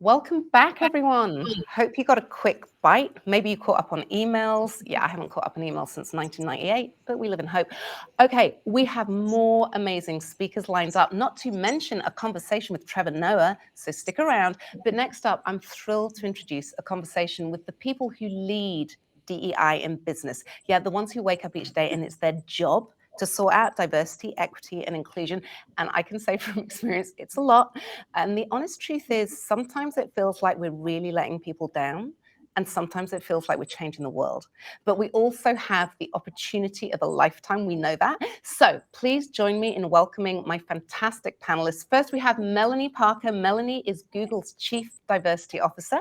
Welcome back, everyone. Hope you got a quick bite. Maybe you caught up on emails. Yeah, I haven't caught up on emails since 1998, but we live in hope. Okay, we have more amazing speakers lined up, not to mention a conversation with Trevor Noah, so stick around. But next up, I'm thrilled to introduce a conversation with the people who lead DEI in business. Yeah, the ones who wake up each day and it's their job to sort out diversity, equity, and inclusion. And I can say from experience, it's a lot. And the honest truth is, sometimes it feels like we're really letting people down. And sometimes it feels like we're changing the world. But we also have the opportunity of a lifetime. We know that. So please join me in welcoming my fantastic panelists. First, we have Melonie Parker. Melonie is Google's Chief Diversity Officer.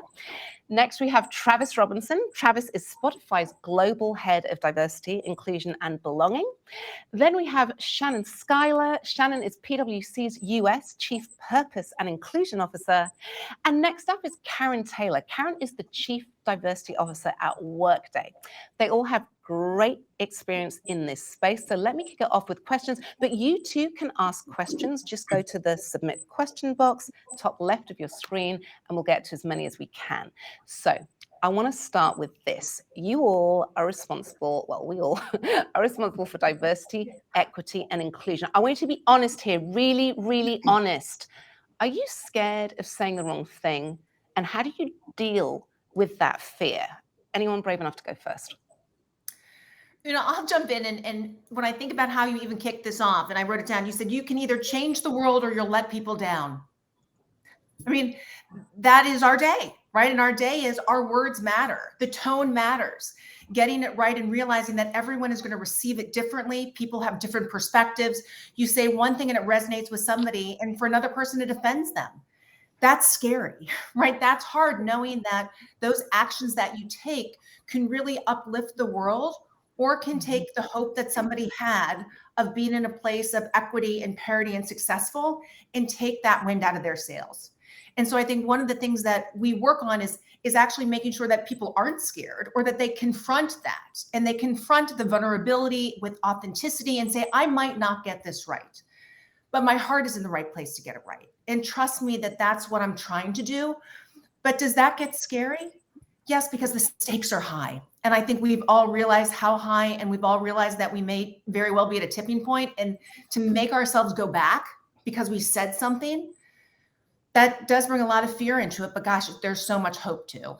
Next, we have Travis Robinson. Travis is Spotify's Global Head of Diversity, Inclusion, and Belonging. Then we have Shannon Schuyler. Shannon is PwC's US Chief Purpose and Inclusion Officer. And next up is Carin Taylor. Carin is the Chief Diversity Officer at Workday. They all have great experience in this space. So let me kick it off with questions, but you too can ask questions. Just go to the submit question box, top left of your screen, and we'll get to as many as we can. So I want to start with this. You all are responsible, well, we all are responsible for diversity, equity, and inclusion. I want you to be honest here, really, really honest. Are you scared of saying the wrong thing? And how do you deal with that fear? Anyone brave enough to go first? I'll jump in. And when I think about how you even kicked this off, and I wrote it down, you said you can either change the world or you'll let people down. I mean, that is our day, right? And our day is our words matter. The tone matters. Getting it right and realizing that everyone is going to receive it differently. People have different perspectives. You say one thing and it resonates with somebody, and for another person, it offends them. That's scary, right? That's hard, knowing that those actions that you take can really uplift the world, or can take the hope that somebody had of being in a place of equity and parity and successful, and take that wind out of their sails. And so I think one of the things that we work on is actually making sure that people aren't scared, or that they confront that, and they confront the vulnerability with authenticity and say, I might not get this right, but my heart is in the right place to get it right. And trust me that that's what I'm trying to do. But does that get scary? Yes, because the stakes are high. And I think we've all realized how high, and we've all realized that we may very well be at a tipping point. And to make ourselves go back because we said something, that does bring a lot of fear into it. But gosh, there's so much hope too.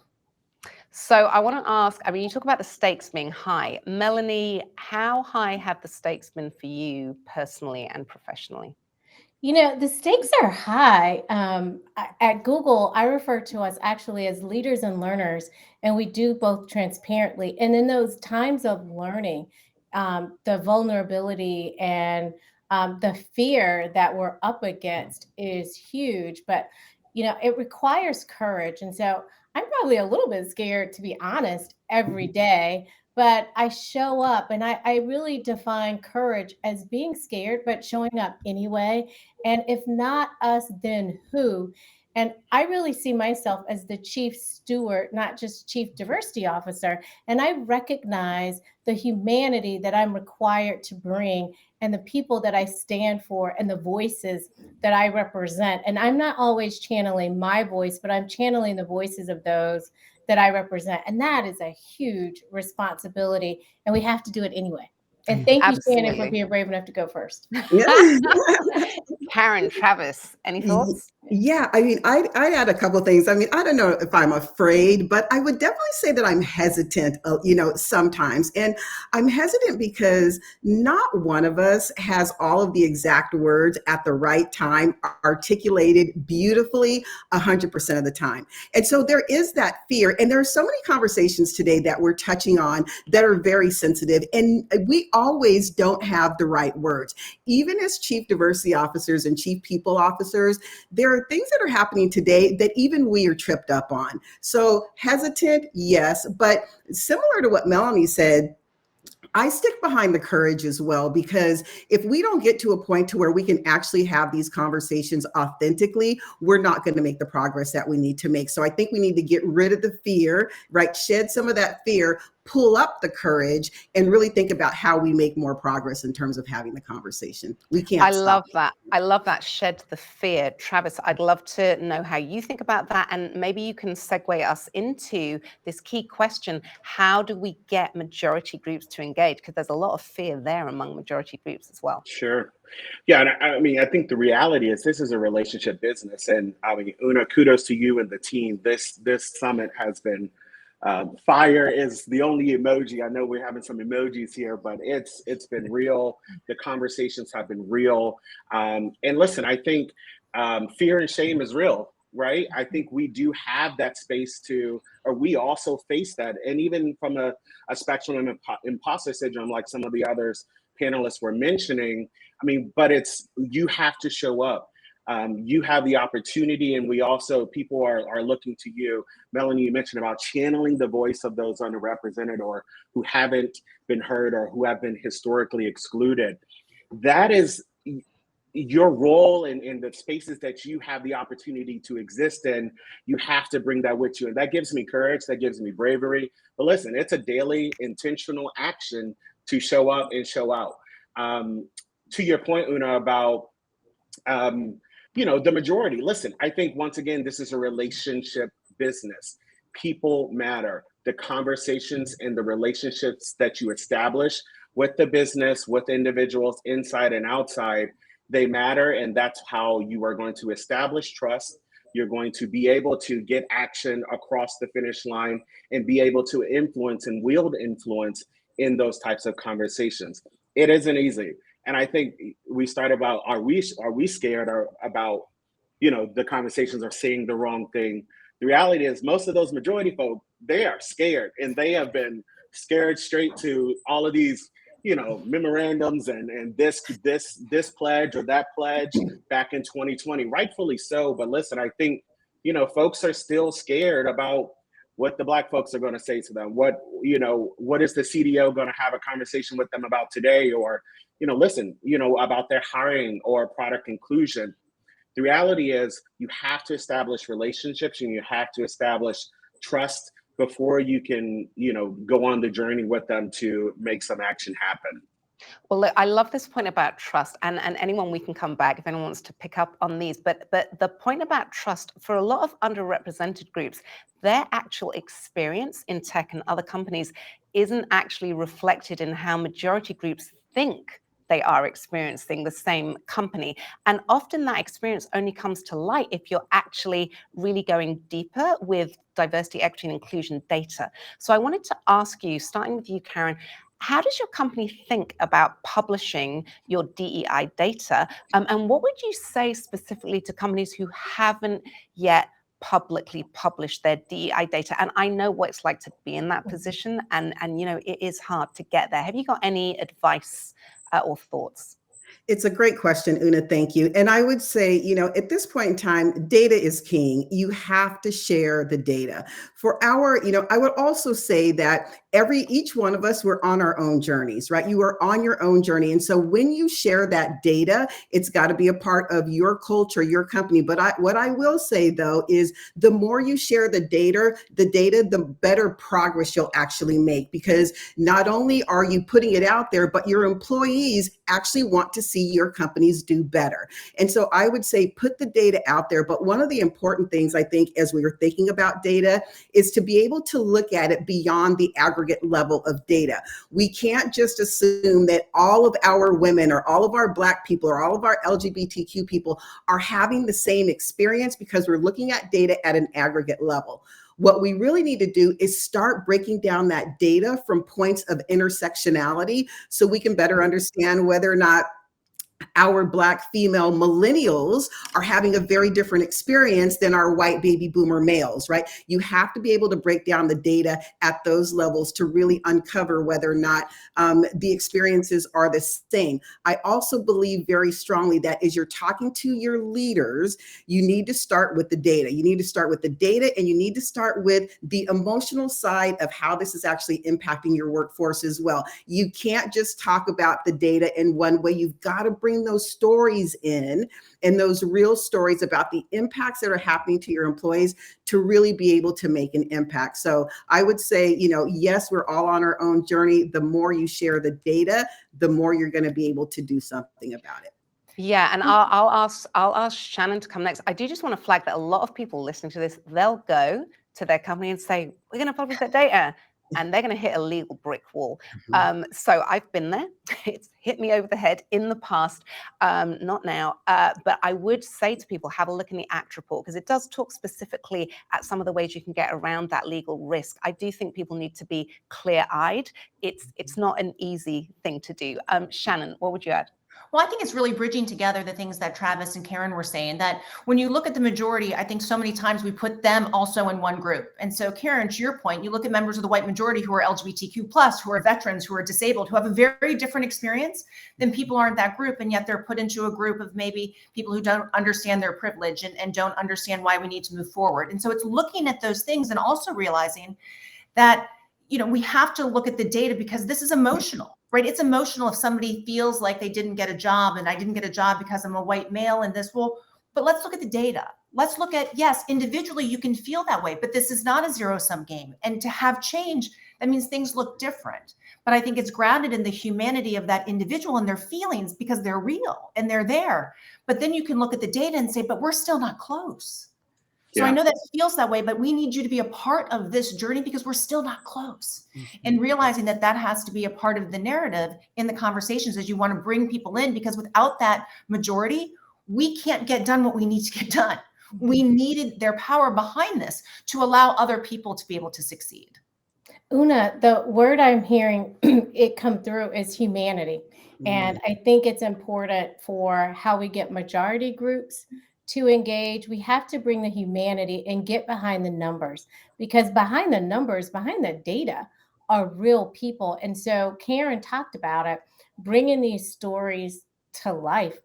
So I want to ask, I mean, you talk about the stakes being high. Melonie, how high have the stakes been for you personally and professionally? The stakes are high. At Google, I refer to us actually as leaders and learners, and we do both transparently. And in those times of learning, the vulnerability and the fear that we're up against is huge, but it requires courage. And so I'm probably a little bit scared, to be honest, every day. But I show up, and I really define courage as being scared, but showing up anyway. And if not us, then who? And I really see myself as the chief steward, not just chief diversity officer. And I recognize the humanity that I'm required to bring, and the people that I stand for, and the voices that I represent. And I'm not always channeling my voice, but I'm channeling the voices of those that I represent. And that is a huge responsibility. And we have to do it anyway. And thank you, Shannon, for being brave enough to go first. Carin, Travis, any thoughts? Yeah, I mean, I'd add a couple of things. I mean, I don't know if I'm afraid, but I would definitely say that I'm hesitant, sometimes. And I'm hesitant because not one of us has all of the exact words at the right time, articulated beautifully 100% of the time. And so there is that fear. And there are so many conversations today that we're touching on that are very sensitive. And we always don't have the right words. Even as chief diversity officers and chief people officers, there are things that are happening today that even we are tripped up on. So hesitant, yes, but similar to what Melonie said, I stick behind the courage as well, because if we don't get to a point to where we can actually have these conversations authentically, we're not going to make the progress that we need to make. So I think we need to get rid of the fear, right? Shed some of that fear, pull up the courage and really think about how we make more progress in terms of having the conversation. We can't I stop. love that. I love that. Shed the fear. Travis, I'd love to know how you think about that. And maybe you can segue us into this key question. How do we get majority groups to engage? Because there's a lot of fear there among majority groups as well. Sure. Yeah, and I mean, I think the reality is this is a relationship business, and I mean, Oona, kudos to you and the team. This summit has been fire is the only emoji. I know we're having some emojis here, but it's been real. The conversations have been real, and listen, I think fear and shame is real, right? I think we do have that space to, or we also face that, and even from a spectrum of imposter syndrome, like some of the others panelists were mentioning. I mean, but it's, you have to show up. You have the opportunity, and we also, people are looking to you. Melonie, you mentioned about channeling the voice of those underrepresented or who haven't been heard or who have been historically excluded. That is your role in the spaces that you have the opportunity to exist in. You have to bring that with you. And that gives me courage, that gives me bravery. But listen, it's a daily intentional action to show up and show out. To your point, Oona, about the majority. Listen, I think once again, this is a relationship business. People matter. The conversations and the relationships that you establish with the business, with individuals inside and outside, they matter. And that's how you are going to establish trust. You're going to be able to get action across the finish line and be able to influence and wield influence in those types of conversations. It isn't easy. And I think we start about, are we scared or about, the conversations are saying the wrong thing? The reality is most of those majority folk, they are scared, and they have been scared straight to all of these, memorandums and this pledge or that pledge back in 2020, rightfully so. But listen, I think, folks are still scared about what the Black folks are going to say to them. What is the CDO going to have a conversation with them about today? Or, about their hiring or product inclusion. The reality is you have to establish relationships and you have to establish trust before you can, go on the journey with them to make some action happen. Well, look, I love this point about trust, and anyone, we can come back if anyone wants to pick up on these. But the point about trust, for a lot of underrepresented groups, their actual experience in tech and other companies isn't actually reflected in how majority groups think they are experiencing the same company. And often that experience only comes to light if you're actually really going deeper with diversity, equity, and inclusion data. So I wanted to ask you, starting with you, Carin, how does your company think about publishing your DEI data? And what would you say specifically to companies who haven't yet publicly published their DEI data? And I know what it's like to be in that position, and it is hard to get there. Have you got any advice or thoughts? It's a great question, Oona. Thank you. And I would say, at this point in time, data is king. You have to share the data. For our, I would also say that each one of us, we're on our own journeys, right? You are on your own journey. And so when you share that data, it's got to be a part of your culture, your company. But what I will say, though, is the more you share the data, the better progress you'll actually make, because not only are you putting it out there, but your employees actually want to see your companies do better. And so I would say put the data out there. But one of the important things, I think, as we were thinking about data, is to be able to look at it beyond the aggregate level of data. We can't just assume that all of our women or all of our Black people or all of our LGBTQ people are having the same experience because we're looking at data at an aggregate level. What we really need to do is start breaking down that data from points of intersectionality so we can better understand whether or not our Black female millennials are having a very different experience than our white baby boomer males, right? You have to be able to break down the data at those levels to really uncover whether or not the experiences are the same. I also believe very strongly that as you're talking to your leaders, you need to start with the data. You need to start with the data, and you need to start with the emotional side of how this is actually impacting your workforce as well. You can't just talk about the data in one way. You've got to bring bring those stories in, and those real stories about the impacts that are happening to your employees to really be able to make an impact. So I would say, yes, we're all on our own journey. The more you share the data, the more you're going to be able to do something about it. Yeah, and I'll ask Shannon to come next. I do just want to flag that a lot of people listening to this, they'll go to their company and say, we're going to publish that data, and they're going to hit a legal brick wall. So I've been there. It's hit me over the head in the past, not now. But I would say to people, have a look in the ACT report, because it does talk specifically at some of the ways you can get around that legal risk. I do think people need to be clear-eyed. It's not an easy thing to do. Shannon, what would you add? Well, I think it's really bridging together the things that Travis and Carin were saying, that when you look at the majority, I think so many times we put them also in one group. And so Carin, to your point, you look at members of the white majority who are LGBTQ+, who are veterans, who are disabled, who have a very different experience than people aren't that group. And yet they're put into a group of maybe people who don't understand their privilege and don't understand why we need to move forward. And so it's looking at those things and also realizing that, we have to look at the data, because this is emotional. Right? It's emotional if somebody feels like they didn't get a job, and I didn't get a job because I'm a white male and this. Well, but let's look at the data. Let's look at, yes, individually you can feel that way, but this is not a zero-sum game. And to have change, that means things look different. But I think it's grounded in the humanity of that individual and their feelings, because they're real and they're there. But then you can look at the data and say, but we're still not close. So I know that feels that way, but we need you to be a part of this journey, because we're still not close. And realizing that that has to be a part of the narrative in the conversations as you want to bring people in, because without that majority, we can't get done what we need to get done. We needed their power behind this to allow other people to be able to succeed. Oona, the word I'm hearing it come through is humanity. And I think it's important for how we get majority groups to engage. We have to bring the humanity and get behind the numbers, because behind the numbers, behind the data are real people. And so Carin talked about it, bringing these stories to life.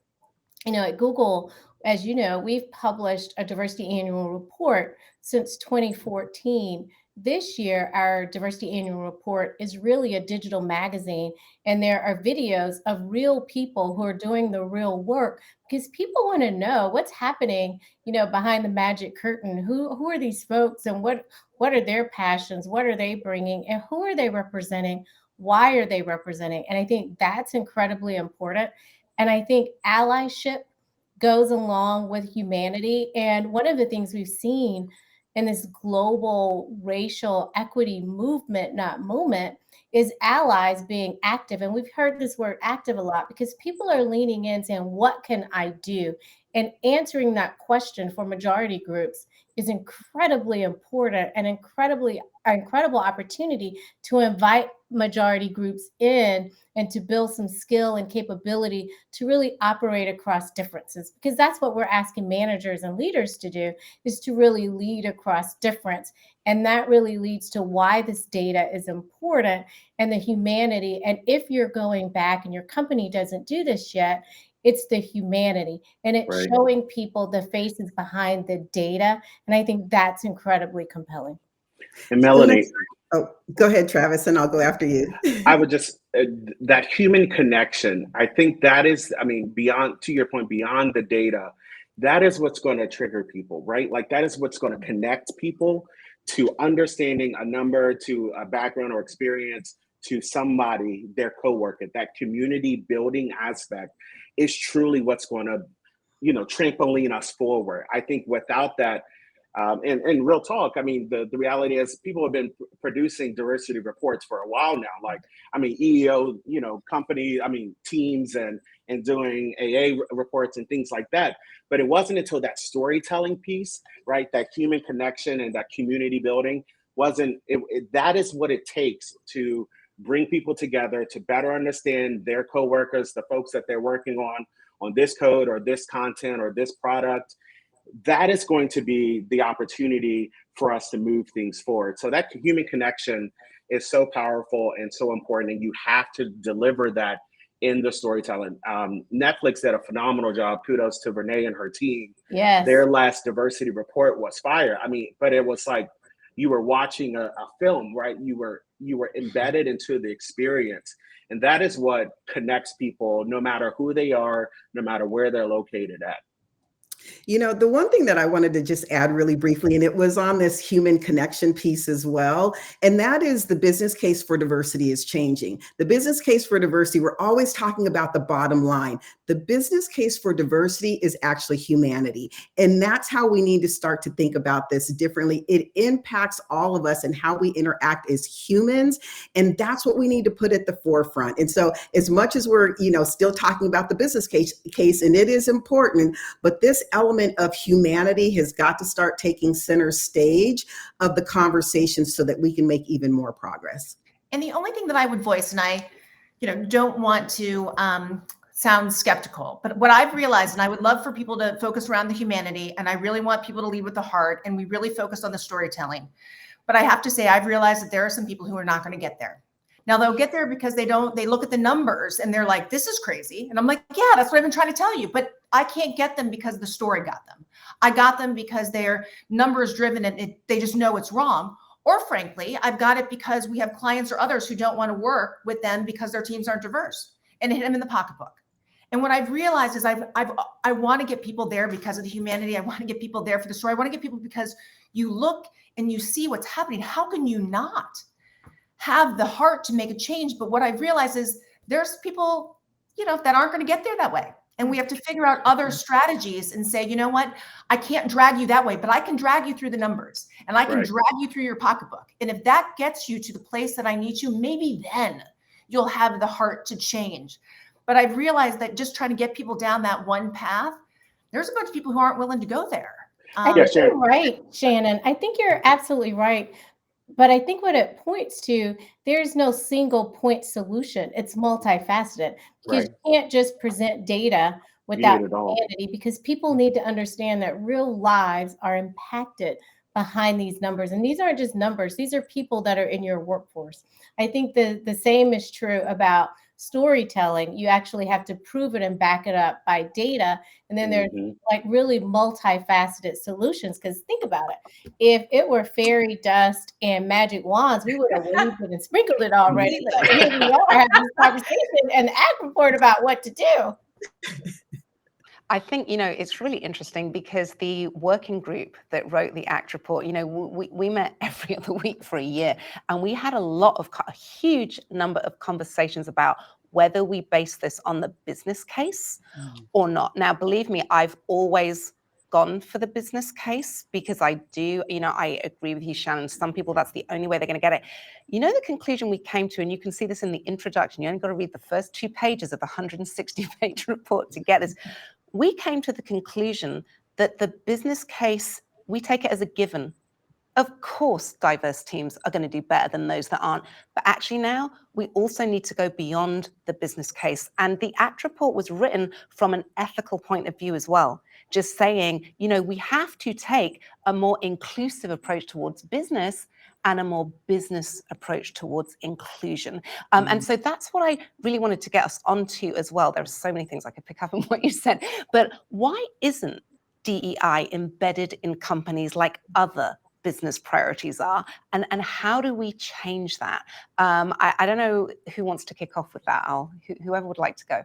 At Google, as you know, we've published a diversity annual report since 2014. This year, our diversity annual report is really a digital magazine, and there are videos of real people who are doing the real work, because people want to know what's happening, behind the magic curtain. Who are these folks, and what are their passions? What are they bringing, and who are they representing? Why are they representing? And I think that's incredibly important. And I think allyship goes along with humanity. And one of the things we've seen in this global racial equity movement, not moment, is allies being active. And we've heard this word active a lot, because people are leaning in saying, what can I do? And answering that question for majority groups is incredibly important, and incredible opportunity to invite majority groups in and to build some skill and capability to really operate across differences, because that's what we're asking managers and leaders to do, is to really lead across difference. And that really leads to why this data is important, and the humanity. And if you're going back and your company doesn't do this yet, it's the humanity, and it's showing people the faces behind the data. And I think that's incredibly compelling. And Melonie. Oh, go ahead, Travis, and I'll go after you. I would just, that human connection, I think that is, beyond, to your point, beyond the data, that is what's going to trigger people, right? Like, that is what's going to connect people to understanding a number, to a background or experience, to somebody, their coworker. That community building aspect is truly what's going to, trampoline us forward. I think without that, and real talk, the reality is people have been producing diversity reports for a while now. EEO, company, teams and doing AA reports and things like that. But it wasn't until that storytelling piece, right? That human connection and that community building that is what it takes to bring people together, to better understand their coworkers, the folks that they're working on this code or this content or this product. That is going to be the opportunity for us to move things forward. So that human connection is so powerful and so important, and you have to deliver that in the storytelling. Netflix did a phenomenal job. Kudos to Renee and her team. Yes. Their last diversity report was fire. But it was like you were watching a film, right? You were you were embedded into the experience. And that is what connects people, no matter who they are, no matter where they're located at. You know, the one thing that I wanted to just add really briefly, and it was on this human connection piece as well, and that is the business case for diversity is changing. The business case for diversity, we're always talking about the bottom line. The business case for diversity is actually humanity. And that's how we need to start to think about this differently. It impacts all of us and how we interact as humans. And that's what we need to put at the forefront. And so as much as we're, still talking about the business case, and it is important, but this element of humanity has got to start taking center stage of the conversation so that we can make even more progress. And the only thing that I would voice, and I, don't want to sound skeptical, but what I've realized, and I would love for people to focus around the humanity, and I really want people to lead with the heart, and we really focus on the storytelling. But I have to say, I've realized that there are some people who are not going to get there. Now they'll get there because they look at the numbers and they're like, this is crazy. And I'm like, yeah, that's what I've been trying to tell you. But I can't get them because the story got them. I got them because they're numbers driven and they just know it's wrong. Or frankly, I've got it because we have clients or others who don't want to work with them because their teams aren't diverse, and it hit them in the pocketbook. And what I've realized is I want to get people there because of the humanity. I want to get people there for the story. I want to get people because you look and you see what's happening. How can you not have the heart to make a change? But what I've realized is there's people, that aren't going to get there that way. And we have to figure out other strategies and say, you know what, I can't drag you that way, but I can drag you through the numbers and I can drag you through your pocketbook. And if that gets you to the place that I need you, maybe then you'll have the heart to change. But I've realized that just trying to get people down that one path, there's a bunch of people who aren't willing to go there. I think you're right, Shannon. I think you're absolutely right. But I think what it points to, there's no single point solution. It's multifaceted, because you can't just present data without humanity, because people need to understand that real lives are impacted behind these numbers. And these aren't just numbers. These are people that are in your workforce. I think the same is true about storytelling. You actually have to prove it and back it up by data. And then there's like really multifaceted solutions. Because think about it. If it were fairy dust and magic wands, we would have waved it and sprinkled it already. Like, here we are having this conversation and the act report about what to do. I think, it's really interesting because the working group that wrote the ACT report, we met every other week for a year, and we had a huge number of conversations about whether we base this on the business case or not. Now, believe me, I've always gone for the business case because I do, I agree with you, Shannon. Some people, that's the only way they're going to get it. The conclusion we came to, and you can see this in the introduction, you only got to read the first 2 pages of the 160-page report to get this. We came to the conclusion that the business case, we take it as a given. Of course, diverse teams are going to do better than those that aren't. But actually now, we also need to go beyond the business case. And the ACT report was written from an ethical point of view as well. Just saying, we have to take a more inclusive approach towards business and a more business approach towards inclusion. And so that's what I really wanted to get us onto as well. There are so many things I could pick up on what you said, but why isn't DEI embedded in companies like other business priorities are? And how do we change that? I don't know who wants to kick off with that. Whoever would like to go.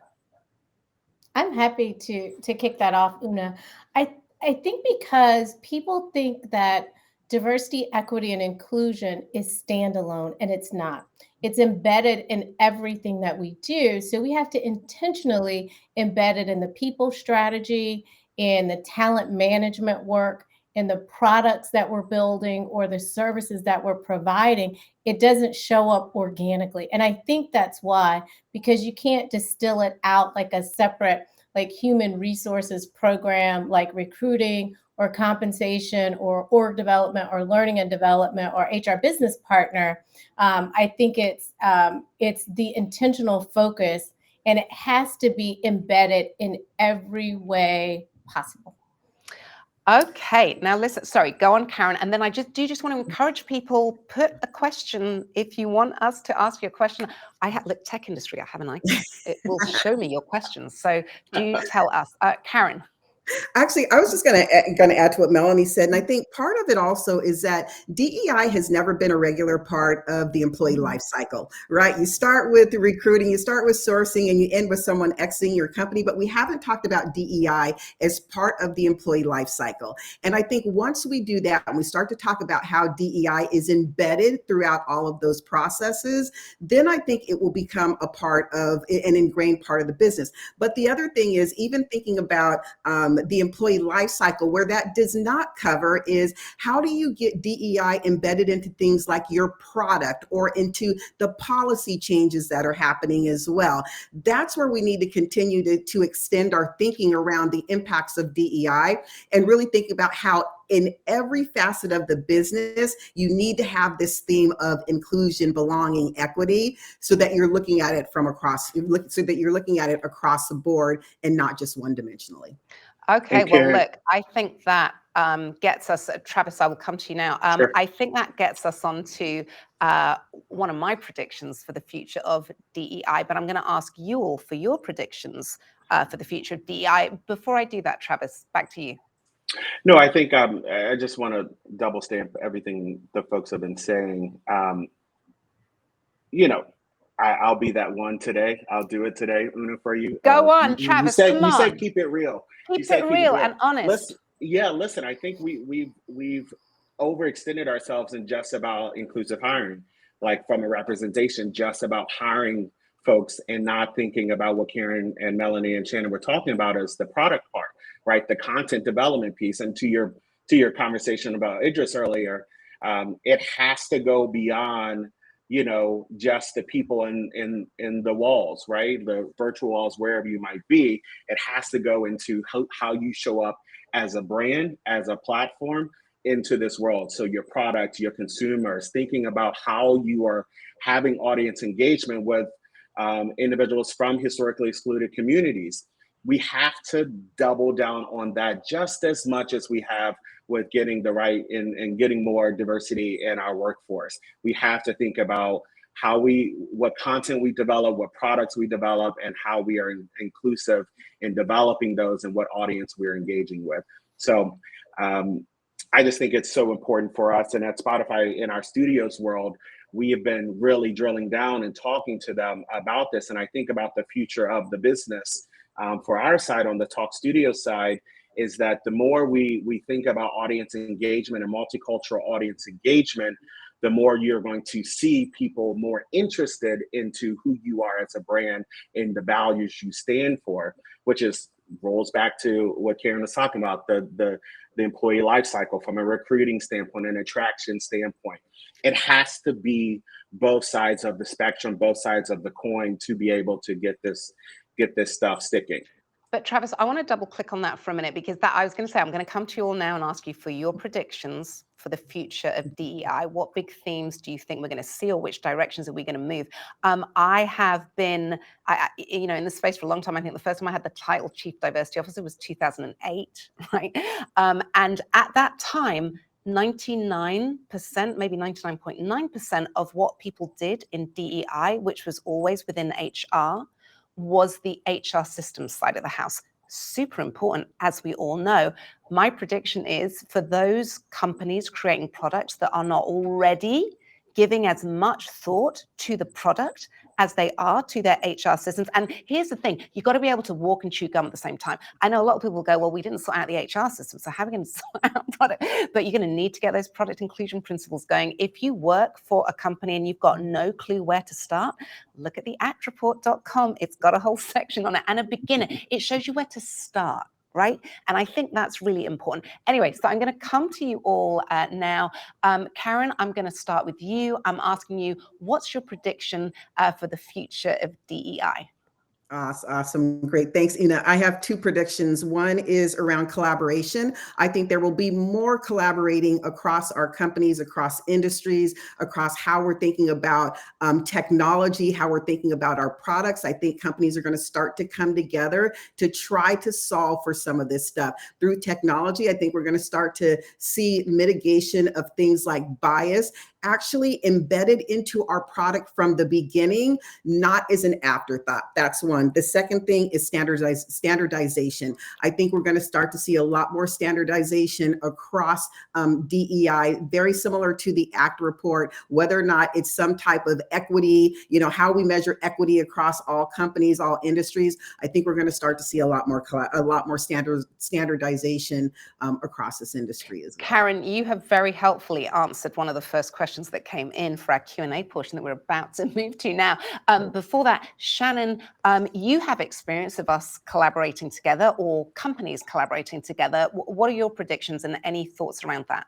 I'm happy to kick that off, Oona. I think because people think that diversity, equity, and inclusion is standalone, and it's not. It's embedded in everything that we do. So we have to intentionally embed it in the people strategy, in the talent management work, in the products that we're building or the services that we're providing. It doesn't show up organically. And I think that's why, because you can't distill it out like a separate, like human resources program, like recruiting or compensation or org development or learning and development or HR business partner. I think it's the intentional focus, and it has to be embedded in every way possible. Okay, now listen, sorry, go on, Carin. And then I just want to encourage people, put a question if you want us to ask you a question. Look, tech industry, I have an icon. It will show me your questions. So do tell us. Carin. Actually, I was just going to add to what Melonie said, and I think part of it also is that DEI has never been a regular part of the employee life cycle, right? You start with recruiting, you start with sourcing, and you end with someone exiting your company, but we haven't talked about DEI as part of the employee life cycle. And I think once we do that, and we start to talk about how DEI is embedded throughout all of those processes, then I think it will become a part of an ingrained part of the business. But the other thing is, even thinking about the employee life cycle, where that does not cover is how do you get DEI embedded into things like your product or into the policy changes that are happening as well. That's where we need to continue to extend our thinking around the impacts of DEI and really think about how in every facet of the business, you need to have this theme of inclusion, belonging, equity, so that you're looking at it so that you're looking at it across the board and not just one dimensionally. Okay, And well, Carin, look, I think that gets us, Travis, I will come to you now. sure. I think that gets us onto one of my predictions for the future of DEI, but I'm going to ask you all for your predictions for the future of DEI. Before I do that, Travis, back to you. No, I think I just want to double stamp everything the folks have been saying. You know, I'll be that one today. I'll do it today, Oona, for you. Go on, Travis, come You said on. keep it real. You Keep said it keep real it real. and honest. Listen. I think we've overextended ourselves in just about inclusive hiring, like from a representation, just about hiring folks and not thinking about what Carin and Melonie and Shannon were talking about as the product part, right? The content development piece. And to your conversation about Idris earlier, it has to go beyond just the people in the walls, right? The virtual walls, wherever you might be. It has to go into how you show up as a brand, as a platform into this world. So your product, your consumers, thinking about how you are having audience engagement with individuals from historically excluded communities. We have to double down on that just as much as we have with getting the right and getting more diversity in our workforce. We have to think about what content we develop, what products we develop, and how we are inclusive in developing those and what audience we're engaging with. So I just think it's so important for us. And at Spotify, in our studios world, we have been really drilling down and talking to them about this. And I think about the future of the business for our side, on the Talk Studio side, is that the more we think about audience engagement and multicultural audience engagement, the more you're going to see people more interested into who you are as a brand and the values you stand for, which rolls back to what Carin was talking about, the employee life cycle from a recruiting standpoint and attraction standpoint. It has to be both sides of the spectrum, both sides of the coin, to be able to get this stuff sticking. But Travis, I want to double click on that for a minute, because I was going to say, I'm going to come to you all now and ask you for your predictions for the future of DEI. What big themes do you think we're going to see, or which directions are we going to move? I have been, in this space for a long time. I think the first time I had the title Chief Diversity Officer was 2008, right? And at that time, 99%, maybe 99.9% of what people did in DEI, which was always within HR, was the HR systems side of the house. Super important, as we all know. My prediction is, for those companies creating products that are not already giving as much thought to the product as they are to their HR systems. And here's the thing, you've got to be able to walk and chew gum at the same time. I know a lot of people will go, well, we didn't sort out the HR system, so how are we going to sort out product? But you're going to need to get those product inclusion principles going. If you work for a company and you've got no clue where to start, look at the actreport.com. It's got a whole section on it and a beginner. It shows you where to start. Right? And I think that's really important. Anyway, so I'm going to come to you all now. Carin, I'm going to start with you. I'm asking you, what's your prediction for the future of DEI? Awesome. Great. Thanks, Oona. I have two predictions. One is around collaboration. I think there will be more collaborating across our companies, across industries, across how we're thinking about technology, how we're thinking about our products. I think companies are going to start to come together to try to solve for some of this stuff. Through technology, I think we're going to start to see mitigation of things like bias actually embedded into our product from the beginning, not as an afterthought. That's one. one. The second thing is standardization. I think we're going to start to see a lot more standardization across DEI, very similar to the ACT report, whether or not it's some type of equity, how we measure equity across all companies, all industries. I think we're going to start to see a lot more standardization across this industry as well. Carin, you have very helpfully answered one of the first questions that came in for our Q&A portion that we're about to move to now. Before that, Shannon, you have experience of us collaborating together or companies collaborating together. What are your predictions and any thoughts around that?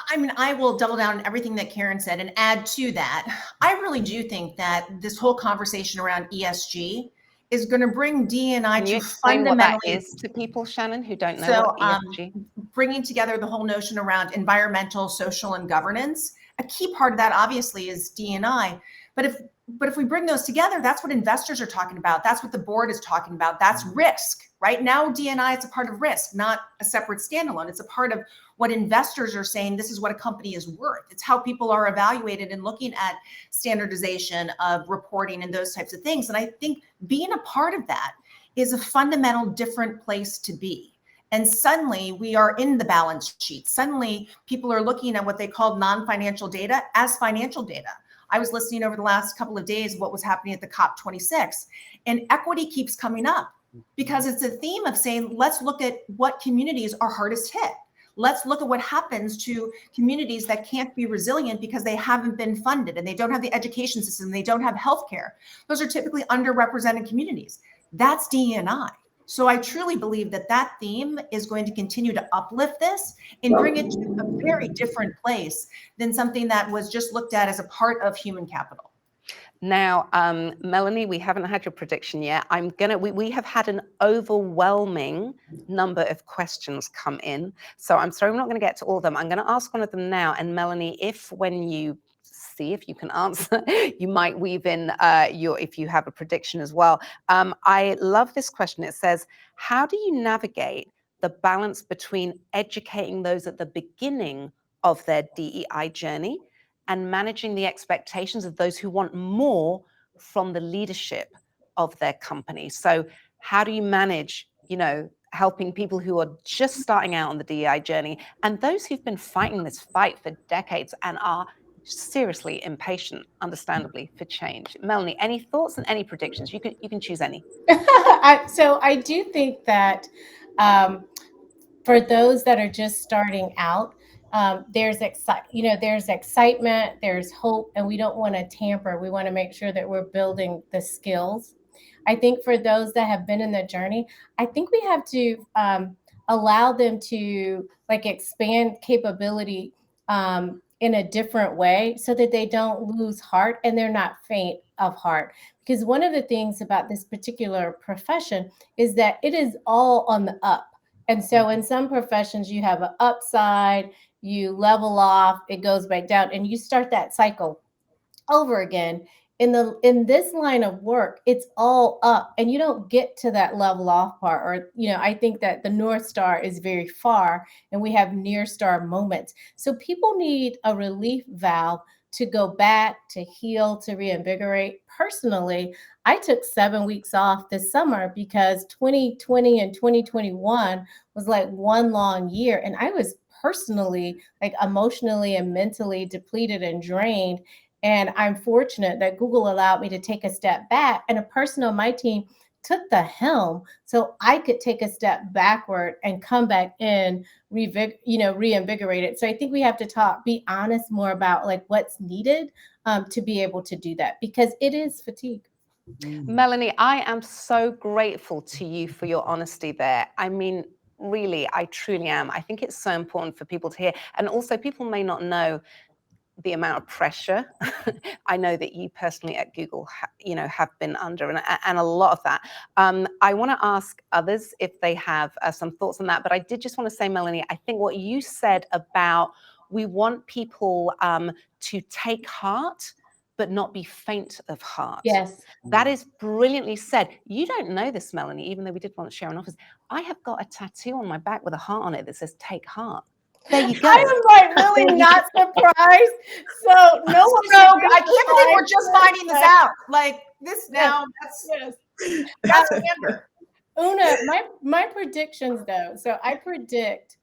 I mean, I will double down on everything that Carin said and add to that. I really do think that this whole conversation around ESG is going to bring D&I Can you to explain what that fundamentally is to people, Shannon, who don't know what ESG? Bringing together the whole notion around environmental, social, and governance. A key part of that obviously is D&I. But if we bring those together, that's what investors are talking about. That's what the board is talking about. That's risk. Right now, D&I is a part of risk, not a separate standalone. It's a part of what investors are saying, this is what a company is worth. It's how people are evaluated and looking at standardization of reporting and those types of things. And I think being a part of that is a fundamental different place to be. And suddenly we are in the balance sheet. Suddenly people are looking at what they call non-financial data as financial data. I was listening over the last couple of days what was happening at the COP26, and equity keeps coming up because it's a theme of saying, let's look at what communities are hardest hit. Let's look at what happens to communities that can't be resilient because they haven't been funded and they don't have the education system, they don't have healthcare. Those are typically underrepresented communities. That's DE&I. So I truly believe that that theme is going to continue to uplift this and bring it to a very different place than something that was just looked at as a part of human capital. Now, Melonie, we haven't had your prediction yet. We have had an overwhelming number of questions come in. So I'm sorry, I'm not going to get to all of them. I'm going to ask one of them now. And Melonie, when you see if you can answer, you might weave in if you have a prediction as well. I love this question. It says, how do you navigate the balance between educating those at the beginning of their DEI journey and managing the expectations of those who want more from the leadership of their company? So how do you manage, helping people who are just starting out on the DEI journey and those who've been fighting this fight for decades and are seriously impatient, understandably, for change? Melonie, any thoughts and any predictions? You can choose any. So I do think that for those that are just starting out, there's excitement, there's hope, and we don't want to tamper. We want to make sure that we're building the skills. I think for those that have been in the journey, I think we have to allow them to expand capability in a different way so that they don't lose heart and they're not faint of heart. Because one of the things about this particular profession is that it is all on the up. And so in some professions, you have an upside, you level off, it goes back down, and you start that cycle over again. In this line of work, it's all up, and you don't get to that level off part. Or, I think that the North Star is very far, and we have near star moments. So people need a relief valve to go back, to heal, to reinvigorate. Personally, I took 7 weeks off this summer because 2020 and 2021 was like one long year, and I was personally, emotionally and mentally depleted and drained. And I'm fortunate that Google allowed me to take a step back, and a person on my team took the helm so I could take a step backward and come back in, reinvigorated. So I think we have to be honest more about what's needed to be able to do that, because it is fatigue. Melonie, I am so grateful to you for your honesty there. I mean, really, I truly am. I think it's so important for people to hear. And also, people may not know the amount of pressure I know that you personally at Google, have been under, and a lot of that. I want to ask others if they have some thoughts on that, but I did just want to say, Melonie, I think what you said about we want people to take heart, but not be faint of heart. Yes. That is brilliantly said. You don't know this, Melonie, even though we did want to share an office. I have got a tattoo on my back with a heart on it that says "Take Heart." There you go. I am really not surprised. So no one. So I can't believe we're just finding this out. this now. That's Yes. gotta remember. Oona, my predictions though. So I predict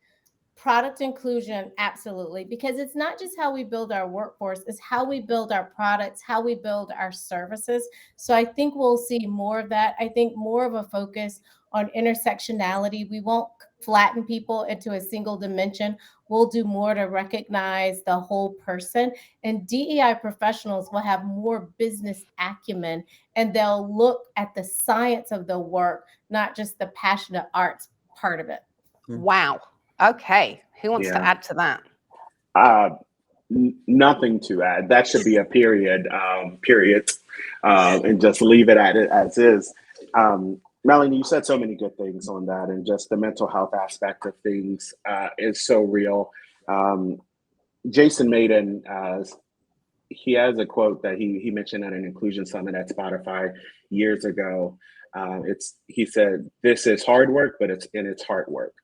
product inclusion, absolutely, because it's not just how we build our workforce, it's how we build our products, how we build our services. So I think we'll see more of that. I think more of a focus on intersectionality. We won't flatten people into a single dimension. We'll do more to recognize the whole person. And DEI professionals will have more business acumen, and they'll look at the science of the work, not just the passionate arts part of it. Wow. Okay. Who wants to Yeah. add to that? Nothing to add. That should be a period, and just leave it at it as is. Melonie, you said so many good things on that, and just the mental health aspect of things is so real. Jason Maiden, he has a quote that he mentioned at an inclusion summit at Spotify years ago. He said, "This is hard work, but it's hard work."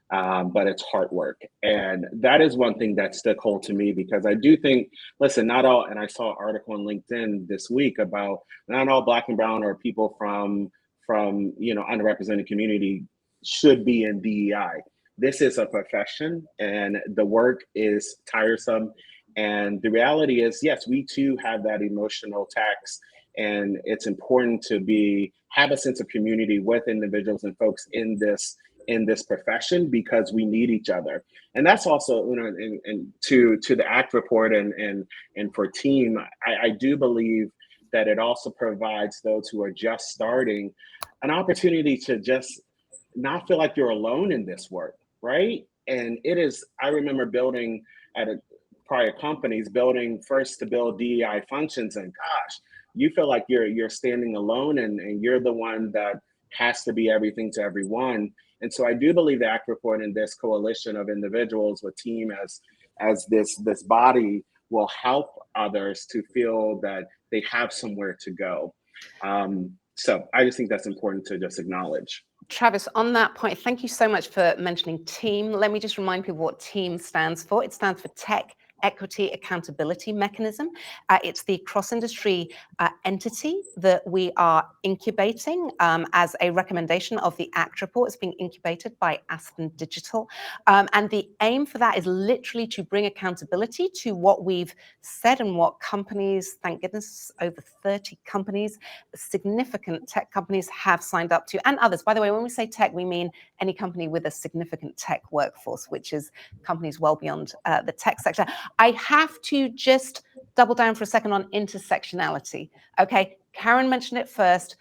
But it's hard work. And that is one thing that stuck hold to me, because I do think, listen, not all, and I saw an article on LinkedIn this week about not all Black and brown or people from underrepresented community should be in DEI. This is a profession and the work is tiresome. And the reality is, yes, we too have that emotional tax, and it's important to have a sense of community with individuals and folks in this profession, because we need each other. And that's also, and to the ACT report and for team, I do believe that it also provides those who are just starting an opportunity to just not feel like you're alone in this work, right? And I remember building at prior companies, building first to build DEI functions, and gosh, you feel like you're standing alone, and you're the one that has to be everything to everyone. And so I do believe the ACT report and this coalition of individuals with team as this body will help others to feel that they have somewhere to go. So I just think that's important to just acknowledge. Travis, on that point, thank you so much for mentioning team. Let me just remind people what team stands for. It stands for Tech Equity Accountability Mechanism. It's the cross-industry entity that we are incubating as a recommendation of the ACT report. It's being incubated by Aspen Digital. And the aim for that is literally to bring accountability to what we've said and what companies, thank goodness, over 30 companies, significant tech companies have signed up to, and others. By the way, when we say tech, we mean any company with a significant tech workforce, which is companies well beyond the tech sector. I have to just double down for a second on intersectionality. Okay, Carin mentioned it first.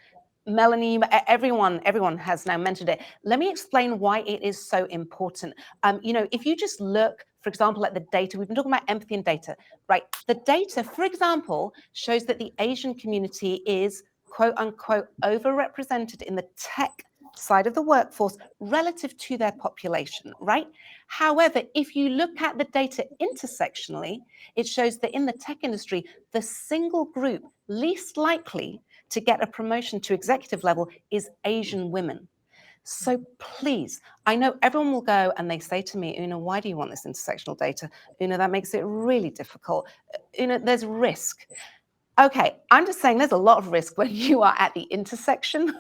Melonie, everyone has now mentioned it. Let me explain why it is so important. If you just look, for example, at the data, we've been talking about empathy and data, right? The data, for example, shows that the Asian community is, quote unquote, overrepresented in the tech side of the workforce relative to their population, right? However, if you look at the data intersectionally, it shows that in the tech industry, the single group least likely to get a promotion to executive level is Asian women. So please, I know everyone will go and they say to me, Oona, why do you want this intersectional data? Oona, that makes it really difficult. Oona, there's risk. Okay, I'm just saying there's a lot of risk when you are at the intersection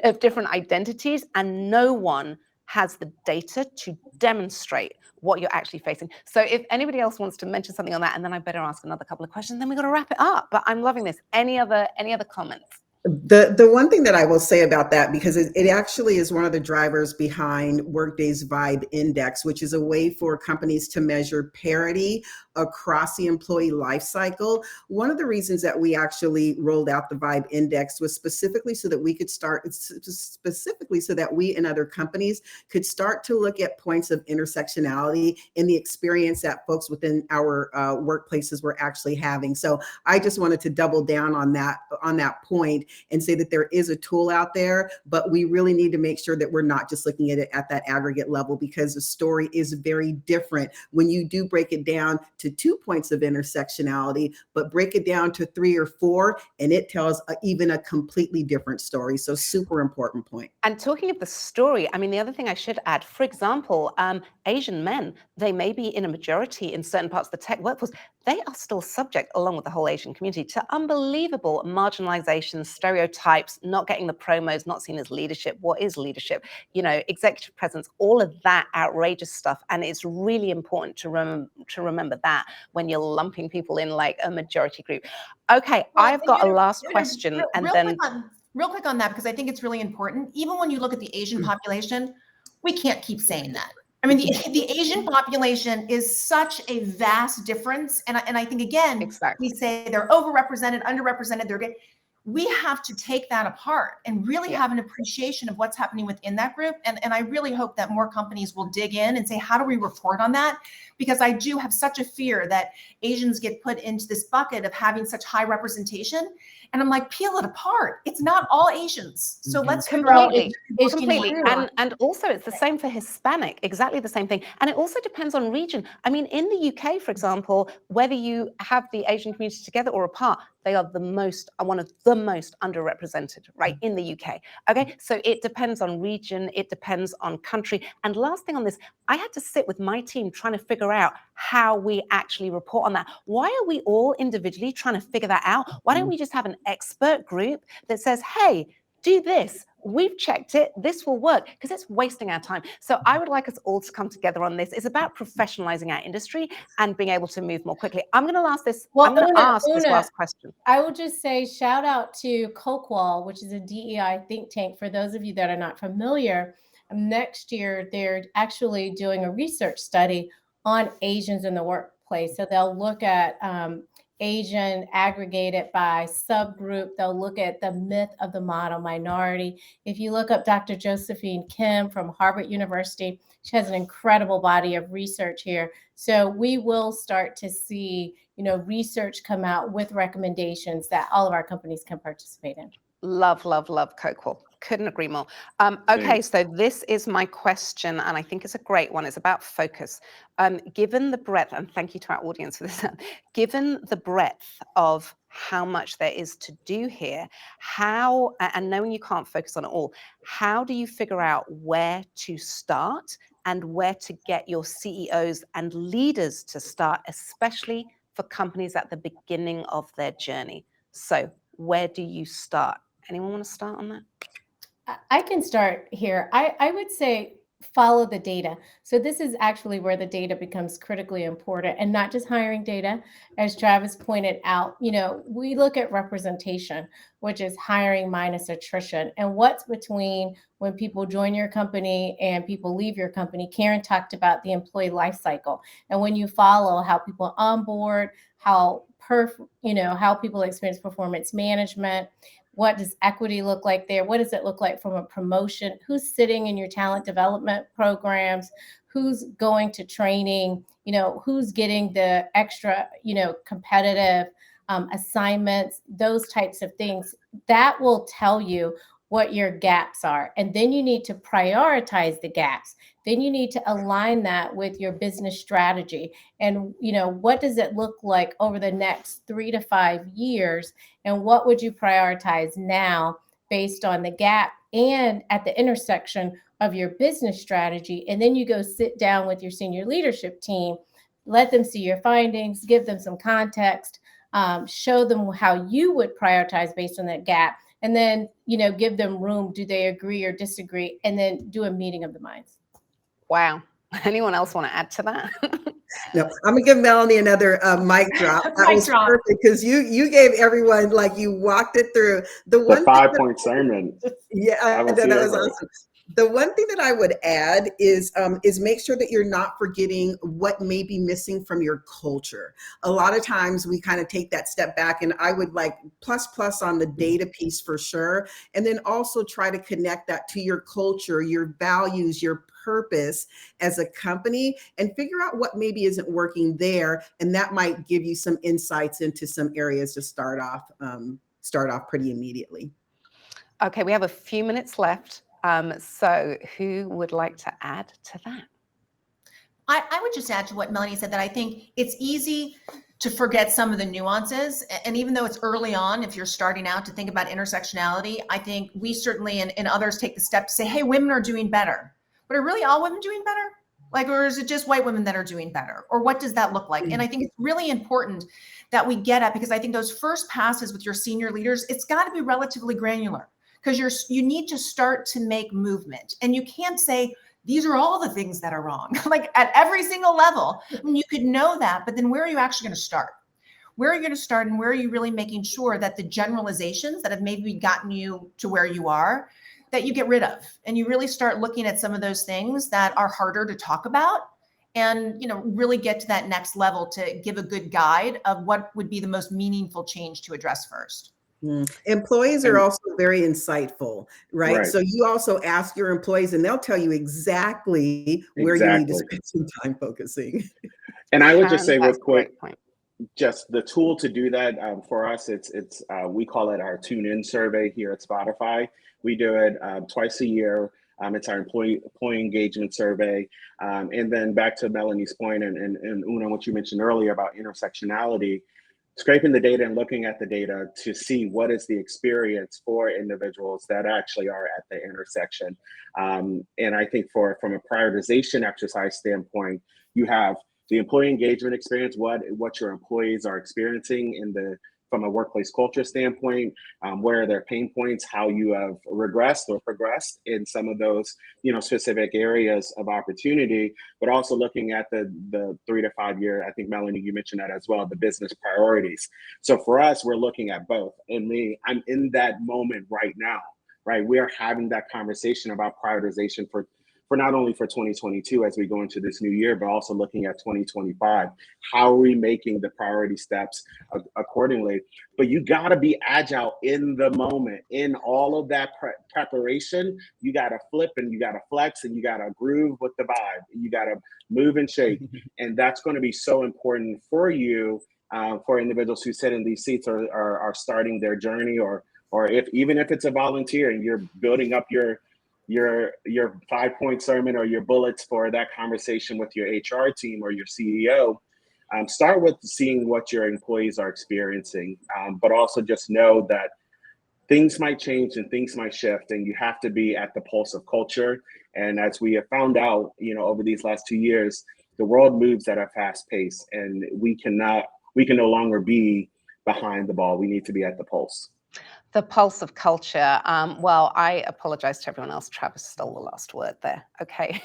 of different identities and no one has the data to demonstrate what you're actually facing. So if anybody else wants to mention something on that, and then I better ask another couple of questions, then we've got to wrap it up. But I'm loving this. Any other comments? The one thing that I will say about that, because it actually is one of the drivers behind Workday's Vibe Index, which is a way for companies to measure parity across the employee life cycle. One of the reasons that we actually rolled out the Vibe Index was specifically so that we could so that we and other companies could start to look at points of intersectionality in the experience that folks within our workplaces were actually having. So I just wanted to double down on that point. and say that there is a tool out there, but we really need to make sure that we're not just looking at it at that aggregate level, because the story is very different when you do break it down to 2 points of intersectionality, but break it down to 3 or 4, and it tells even a completely different story. So super important point. And talking of the story, I mean, the other thing I should add, for example, Asian men, they may be in a majority in certain parts of the tech workforce. They are still subject, along with the whole Asian community, to unbelievable marginalization, stereotypes, not getting the promos, not seen as leadership. What is leadership? You know, executive presence, all of that outrageous stuff. And it's really important to remember that when you're lumping people in like a majority group. Okay, Well, I've got a last question, and then real quick on that, because I think it's really important. Even when you look at the Asian population, we can't keep saying that. I mean, the Asian population is such a vast difference. And I think, again, exactly. we say they're overrepresented, underrepresented. We have to take that apart and really have an appreciation of what's happening within that group. And I really hope that more companies will dig in and say, how do we report on that? Because I do have such a fear that Asians get put into this bucket of having such high representation. And I'm like, peel it apart. It's not all Asians. So let's completely. completely. And also it's the same for Hispanic, exactly the same thing. And it also depends on region. I mean, in the UK, for example, whether you have the Asian community together or apart, they are one of the most underrepresented, right, in the UK. Okay, so it depends on region, it depends on country. And last thing on this, I had to sit with my team trying to figure out how we actually report on that. Why are we all individually trying to figure that out? Why don't we just have an expert group that says, hey, do this. We've checked it. This will work, because it's wasting our time. So I would like us all to come together on this. It's about professionalizing our industry and being able to move more quickly. I'm going to ask this. Well, I'm going to ask Oona, this last question. I will just say shout out to Coqual, which is a DEI think tank. For those of you that are not familiar, next year they're actually doing a research study on Asians in the workplace. So they'll look at Asian aggregated by subgroup. They'll look at the myth of the model minority. If you look up Dr. Josephine Kim from Harvard University, she has an incredible body of research here. So we will start to see, research come out with recommendations that all of our companies can participate in. Love, love, love Coqual. Couldn't agree more. Okay, so this is my question, and I think it's a great one. It's about focus. Given the breadth, and thank you to our audience for this, given the breadth of how much there is to do here, and knowing you can't focus on it all, how do you figure out where to start and where to get your CEOs and leaders to start, especially for companies at the beginning of their journey? So where do you start? Anyone want to start on that? I can start here. I would say follow the data. So this is actually where the data becomes critically important, and not just hiring data. As Travis pointed out, we look at representation, which is hiring minus attrition, and what's between when people join your company and people leave your company. Carin talked about the employee life cycle, and when you follow how people onboard, how people experience performance management. What does equity look like there? What does it look like from a promotion? Who's sitting in your talent development programs? Who's going to training? Who's getting the extra, competitive assignments, those types of things. That will tell you what your gaps are. And then you need to prioritize the gaps. Then you need to align that with your business strategy. And, what does it look like over the next 3 to 5 years? And what would you prioritize now based on the gap and at the intersection of your business strategy? And then you go sit down with your senior leadership team, let them see your findings, give them some context, show them how you would prioritize based on that gap. And then, give them room. Do they agree or disagree? And then do a meeting of the minds. Wow. Anyone else want to add to that? No, I'm gonna give Melonie another mic drop. That was perfect, because you gave everyone, like, you walked it through. The 5-point sermon. Yeah, that was awesome. The one thing that I would add is make sure that you're not forgetting what may be missing from your culture. A lot of times we kind of take that step back, and I would like plus on the data piece for sure. And then also try to connect that to your culture, your values, your purpose as a company, and figure out what maybe isn't working there. And that might give you some insights into some areas to start off pretty immediately. Okay, we have a few minutes left. So who would like to add to that? I would just add to what Melonie said, that I think it's easy to forget some of the nuances. And even though it's early on, if you're starting out to think about intersectionality, I think we certainly and others take the step to say, hey, women are doing better. But are really all women doing better? Like, or is it just white women that are doing better? Or what does that look like? And I think it's really important that we get at, because I think those first passes with your senior leaders, it's got to be relatively granular, because you need to start to make movement. And you can't say, these are all the things that are wrong, like at every single level. I mean, you could know that, but then where are you actually going to start? Where are you going to start, and where are you really making sure that the generalizations that have maybe gotten you to where you are, that you get rid of, and you really start looking at some of those things that are harder to talk about, and really get to that next level to give a good guide of what would be the most meaningful change to address first. Employees are also very insightful, right? Right. So you also ask your employees and they'll tell you exactly where you need to spend some time focusing. And I would just say real That's a quick, great point. just the tool to do that for us, it's we call it our tune in survey here at Spotify. We do it twice a year. It's our employee engagement survey. And then back to Melonie's point and Oona, what you mentioned earlier about intersectionality, scraping the data and looking at the data to see what is the experience for individuals that actually are at the intersection. And I think from a prioritization exercise standpoint, you have the employee engagement experience, what your employees are experiencing from a workplace culture standpoint, where are their pain points, how you have regressed or progressed in some of those specific areas of opportunity, but also looking at the 3 to 5 year. I think Melonie, you mentioned that as well, the business priorities. So for us, we're looking at both. And I'm in that moment right now, right? We are having that conversation about prioritization for not only for 2022 as we go into this new year, but also looking at 2025. How are we making the priority steps accordingly? But you got to be agile in the moment. In all of that preparation, you got to flip and you got to flex and you got to groove with the vibe. You got to move and shake. And that's going to be so important for you, for individuals who sit in these seats or are starting their journey, or even if it's a volunteer and you're building up your 5-point sermon or your bullets for that conversation with your HR team or your CEO. Start with seeing what your employees are experiencing, but also just know that things might change and things might shift, and you have to be at the pulse of culture. And as we have found out, over these last 2 years, the world moves at a fast pace, and we can no longer be behind the ball. We need to be at the pulse. The pulse of culture. Well, I apologize to everyone else. Travis stole the last word there. Okay.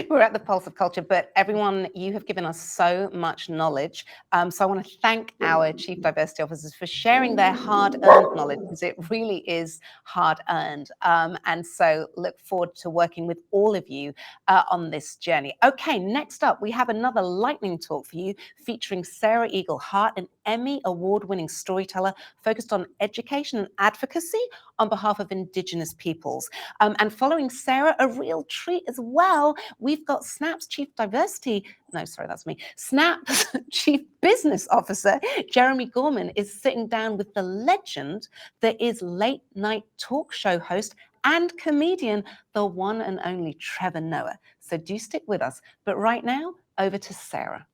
We're at the pulse of culture, but everyone, you have given us so much knowledge. So I want to thank our Chief Diversity Officers for sharing their hard-earned knowledge, because it really is hard-earned. And so look forward to working with all of you on this journey. Okay, next up, we have another lightning talk for you featuring Sarah Eagle-Hart, an Emmy award-winning storyteller focused on education and advocacy on behalf of Indigenous peoples. And following Sarah, a real treat as well, we've got Snap's Chief Business Officer, Jeremy Gorman, is sitting down with the legend that is late night talk show host and comedian, the one and only Trevor Noah. So do stick with us. But right now, over to Sarah.